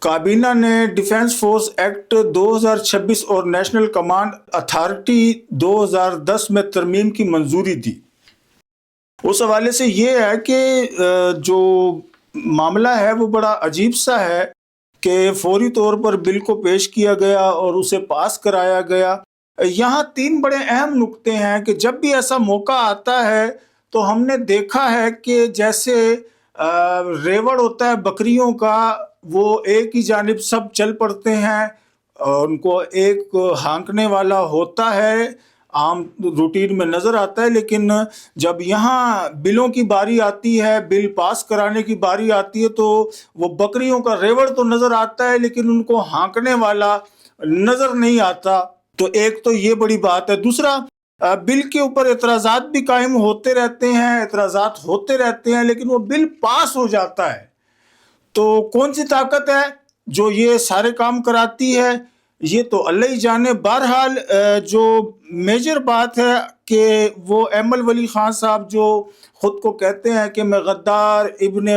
کابینہ نے defence force act 2026 اور نیشنل کمانڈ اتھارٹی 2010 میں ترمیم کی منظوری دی۔ اس حوالے سے یہ ہے کہ جو معاملہ ہے وہ بڑا عجیب سا ہے کہ فوری طور پر بل کو پیش کیا گیا اور اسے پاس کرایا گیا۔ یہاں 3 بڑے اہم نکتے ہیں کہ جب بھی ایسا موقع آتا ہے تو ہم نے دیکھا ہے کہ جیسے ریوڑ ہوتا ہے بکریوں کا، وہ ایک ہی جانب سب چل پڑتے ہیں، ان کو ایک ہانکنے والا ہوتا ہے، عام روٹین میں نظر آتا ہے، لیکن جب یہاں بلوں کی باری آتی ہے، بل پاس کرانے کی باری آتی ہے تو وہ بکریوں کا ریوڑ تو نظر آتا ہے لیکن ان کو ہانکنے والا نظر نہیں آتا۔ تو ایک تو یہ بڑی بات ہے۔ دوسرا، بل کے اوپر اعتراضات بھی قائم ہوتے رہتے ہیں، اعتراضات ہوتے رہتے ہیں، لیکن وہ بل پاس ہو جاتا ہے۔ تو کون سی طاقت ہے جو یہ سارے کام کراتی ہے، یہ تو اللہ ہی جانے۔ بہرحال جو میجر بات ہے کہ وہ ایمل ولی خان صاحب جو خود کو کہتے ہیں کہ میں غدار ابن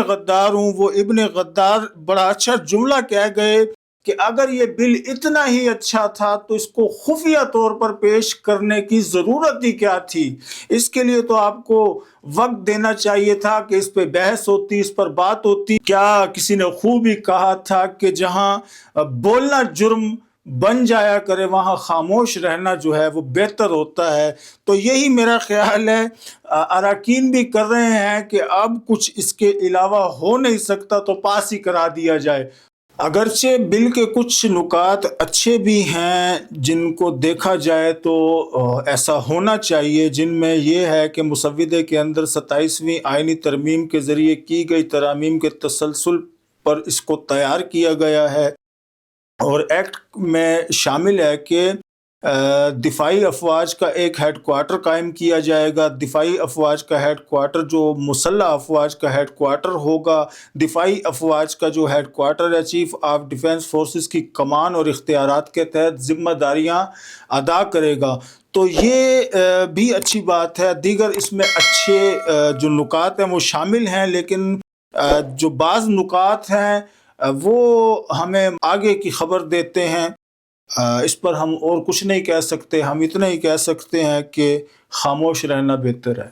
غدار ہوں، وہ ابن غدار بڑا اچھا جملہ کہہ گئے کہ اگر یہ بل اتنا ہی اچھا تھا تو اس کو خفیہ طور پر پیش کرنے کی ضرورت ہی کیا تھی؟ اس کے لیے تو آپ کو وقت دینا چاہیے تھا کہ اس پہ بحث ہوتی، اس پر بات ہوتی۔ کیا کسی نے خوب ہی کہا تھا کہ جہاں بولنا جرم بن جایا کرے وہاں خاموش رہنا جو ہے وہ بہتر ہوتا ہے۔ تو یہی میرا خیال ہے، اراکین بھی کر رہے ہیں کہ اب کچھ اس کے علاوہ ہو نہیں سکتا تو پاس ہی کرا دیا جائے۔ اگرچہ بل کے کچھ نکات اچھے بھی ہیں جن کو دیکھا جائے تو ایسا ہونا چاہیے، جن میں یہ ہے کہ مسودے کے اندر 27ویں آئینی ترمیم کے ذریعے کی گئی ترامیم کے تسلسل پر اس کو تیار کیا گیا ہے، اور ایکٹ میں شامل ہے کہ دفاعی افواج کا ایک ہیڈ کوارٹر قائم کیا جائے گا۔ دفاعی افواج کا ہیڈ کوارٹر جو مسلح افواج کا ہیڈ کوارٹر ہوگا، دفاعی افواج کا جو ہیڈ کوارٹر ہے چیف آف ڈیفنس فورسز کی کمان اور اختیارات کے تحت ذمہ داریاں ادا کرے گا۔ تو یہ بھی اچھی بات ہے۔ دیگر اس میں اچھے جو نکات ہیں وہ شامل ہیں، لیکن جو بعض نکات ہیں وہ ہمیں آگے کی خبر دیتے ہیں۔ اس پر ہم اور کچھ نہیں کہہ سکتے، ہم اتنا ہی کہہ سکتے ہیں کہ خاموش رہنا بہتر ہے۔